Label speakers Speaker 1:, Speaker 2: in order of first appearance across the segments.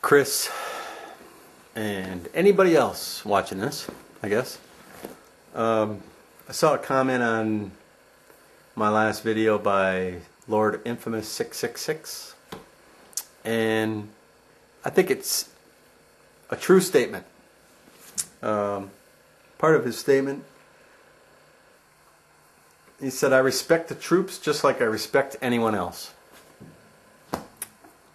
Speaker 1: Chris and anybody else watching this, I guess. I saw a comment on my last video by Lord Infamous 666, and I think it's a true statement. Part of his statement, he said, "I respect the troops just like I respect anyone else."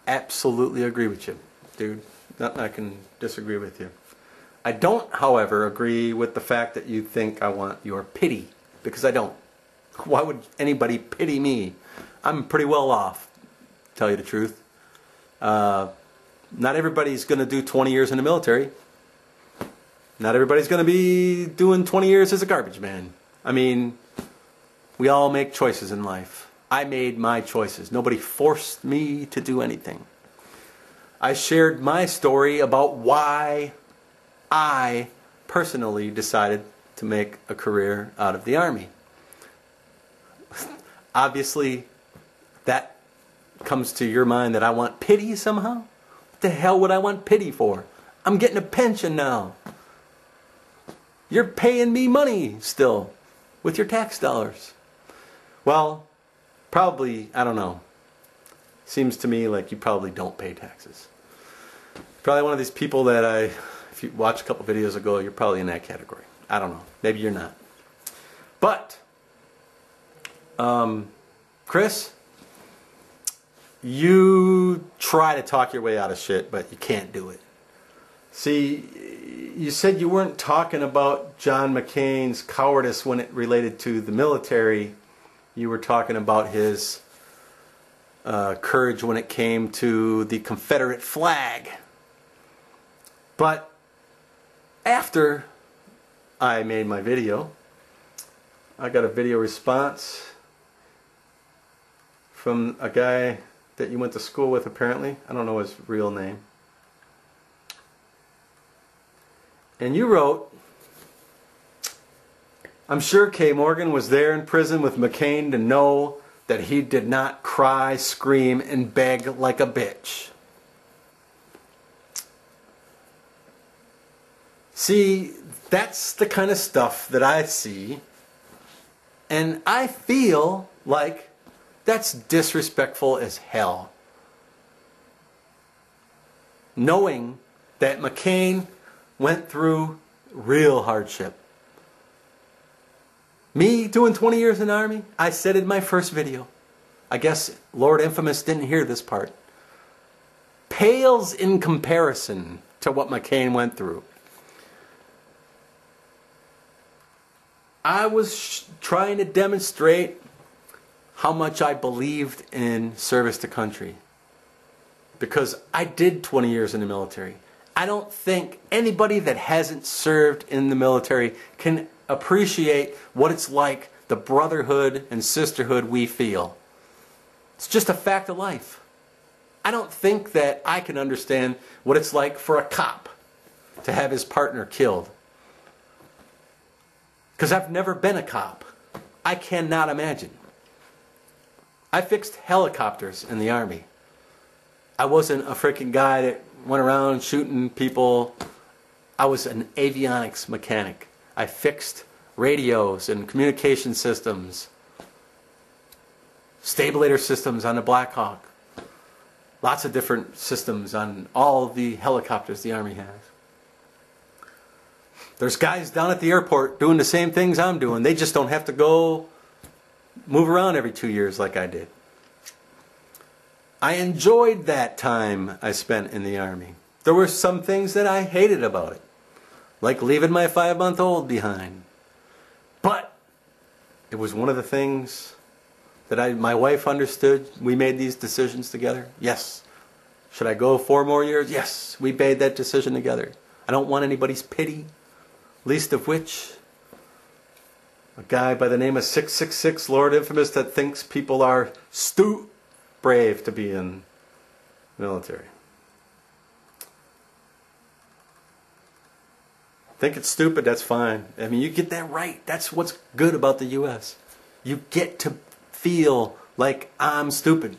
Speaker 1: Absolutely agree with you, dude. Nothing I can disagree with you. I don't, however, agree with the fact that you think I want your pity, because I don't. Why would anybody pity me? I'm pretty well off, to tell you the truth. Not everybody's going to do 20 years in the military. Not everybody's going to be doing 20 years as a garbage man. I mean, we all make choices in life. I made my choices. Nobody forced me to do anything. I shared my story about why I personally decided to make a career out of the Army. Obviously, that comes to your mind that I want pity somehow? What the hell would I want pity for? I'm getting a pension now. You're paying me money still with your tax dollars. Well, probably, I don't know. Seems to me like you probably don't pay taxes. Probably one of these people that if you watch a couple videos ago, you're probably in that category. I don't know. Maybe you're not. But, Chris, you try to talk your way out of shit, but you can't do it. See, you said you weren't talking about John McCain's cowardice when it related to the military. You were talking about his courage when it came to the Confederate flag. But after I made my video, I got a video response from a guy that you went to school with, apparently. I don't know his real name. And you wrote, "I'm sure Kay Morgan was there in prison with McCain to know that he did not cry, scream, and beg like a bitch." See, that's the kind of stuff that I see, and I feel like that's disrespectful as hell. Knowing that McCain went through real hardship. Me doing 20 years in the Army, I said in my first video, I guess Lord Infamous didn't hear this part, pales in comparison to what McCain went through. I was trying to demonstrate how much I believed in service to country, because I did 20 years in the military. I don't think anybody that hasn't served in the military can appreciate what it's like, the brotherhood and sisterhood we feel. It's just a fact of life. I don't think that I can understand what it's like for a cop to have his partner killed. Because I've never been a cop. I cannot imagine. I fixed helicopters in the Army. I wasn't a freaking guy that went around shooting people. I was an avionics mechanic. I fixed radios and communication systems, stabilator systems on the Black Hawk, lots of different systems on all the helicopters the Army has. There's guys down at the airport doing the same things I'm doing. They just don't have to go move around every 2 years like I did. I enjoyed that time I spent in the Army. There were some things that I hated about it, like leaving my 5-month-old behind. But it was one of the things that my wife understood. We made these decisions together. Yes. Should I go 4 more years? Yes. We made that decision together. I don't want anybody's pity, least of which a guy by the name of 666, Lord Infamous, that thinks people are brave to be in the military. Think it's stupid, that's fine. I mean, you get that right. That's what's good about the U.S. You get to feel like I'm stupid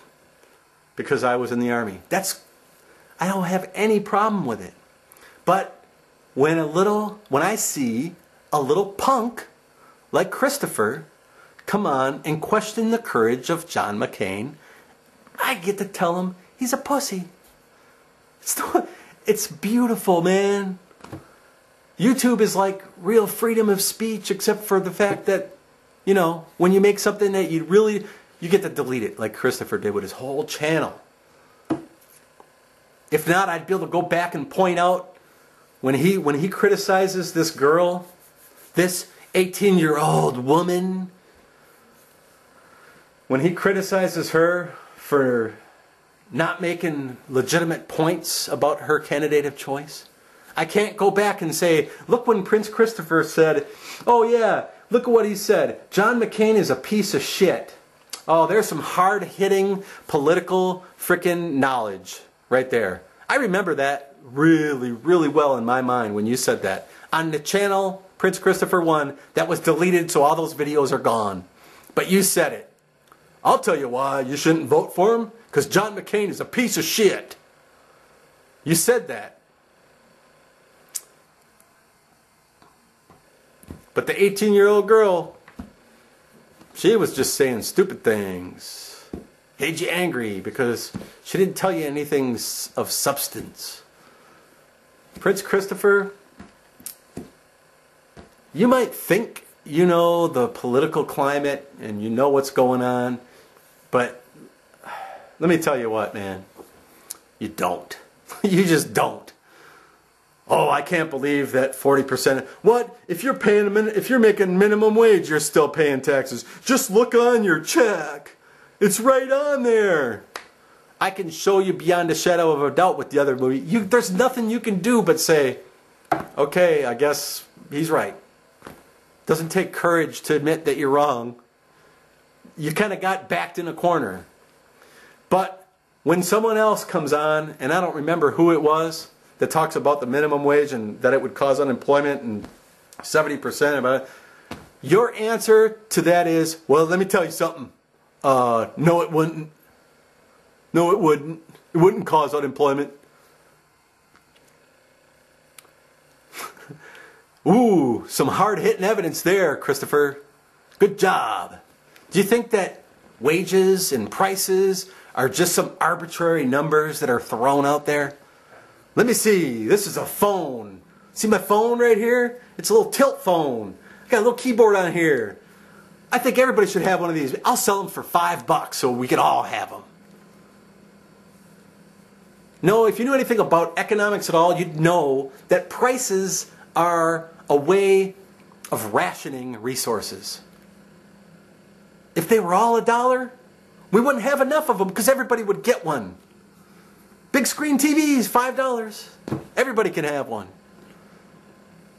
Speaker 1: because I was in the Army. I don't have any problem with it. But when I see a little punk like Christopher come on and question the courage of John McCain, I get to tell him he's a pussy. It's beautiful, man. YouTube is like real freedom of speech, except for the fact that, you know, when you make something that you get to delete it, like Christopher did with his whole channel. If not, I'd be able to go back and point out when he criticizes this girl, this 18-year-old woman, when he criticizes her for not making legitimate points about her candidate of choice, I can't go back and say, look when Prince Christopher said, oh yeah, look at what he said. John McCain is a piece of shit. Oh, there's some hard-hitting political frickin' knowledge right there. I remember that really, really well in my mind when you said that. On the channel, Prince Christopher 1, that was deleted, so all those videos are gone. But you said it. I'll tell you why you shouldn't vote for him, because John McCain is a piece of shit. You said that. But the 18-year-old girl, she was just saying stupid things. Made you angry because she didn't tell you anything of substance. Prince Christopher, you might think you know the political climate and you know what's going on, but let me tell you what, man. You don't. You just don't. Oh, I can't believe that 40%. What? If you're making minimum wage, you're still paying taxes. Just look on your check. It's right on there. I can show you beyond a shadow of a doubt with the other movie. There's nothing you can do but say, okay, I guess he's right. Doesn't take courage to admit that you're wrong. You kind of got backed in a corner. But when someone else comes on, and I don't remember who it was, that talks about the minimum wage and that it would cause unemployment and 70% of it, your answer to that is, well, let me tell you something. No, it wouldn't. No, it wouldn't. It wouldn't cause unemployment. Ooh, some hard-hitting evidence there, Christopher. Good job. Do you think that wages and prices are just some arbitrary numbers that are thrown out there? Let me see. This is a phone. See my phone right here? It's a little tilt phone. I got a little keyboard on here. I think everybody should have one of these. I'll sell them for $5 so we can all have them. No, if you knew anything about economics at all, you'd know that prices are a way of rationing resources. If they were all $1, we wouldn't have enough of them because everybody would get one. Big screen TVs, $5. Everybody can have one.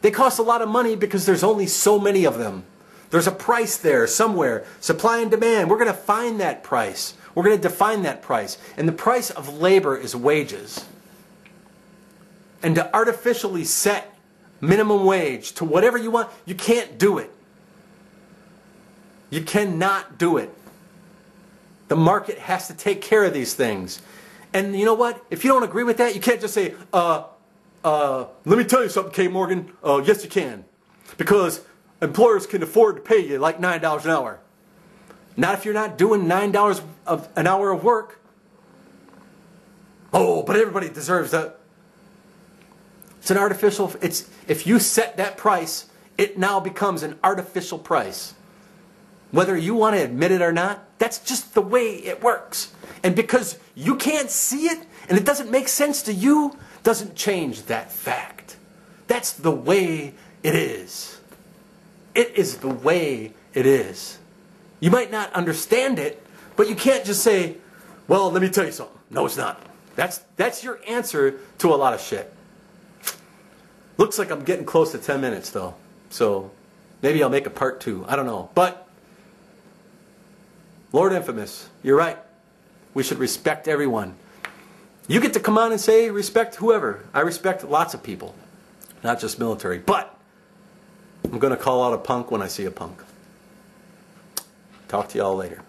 Speaker 1: They cost a lot of money because there's only so many of them. There's a price there somewhere. Supply and demand. We're going to find that price. We're going to define that price. And the price of labor is wages. And to artificially set minimum wage to whatever you want, you can't do it. You cannot do it. The market has to take care of these things. And you know what? If you don't agree with that, you can't just say, let me tell you something, Kay Morgan. Yes, you can. Because employers can afford to pay you like $9 an hour. Not if you're not doing $9 an hour of work. Oh, but everybody deserves that. It's an artificial, if you set that price, it now becomes an artificial price. Whether you want to admit it or not, that's just the way it works. And because you can't see it, and it doesn't make sense to you, doesn't change that fact. That's the way it is. It is the way it is. You might not understand it, but you can't just say, well, let me tell you something. No, it's not. That's your answer to a lot of shit. Looks like I'm getting close to 10 minutes, though. So maybe I'll make a part 2. I don't know. But Lord Infamous, you're right. We should respect everyone. You get to come on and say respect whoever. I respect lots of people, not just military. But I'm going to call out a punk when I see a punk. Talk to y'all later.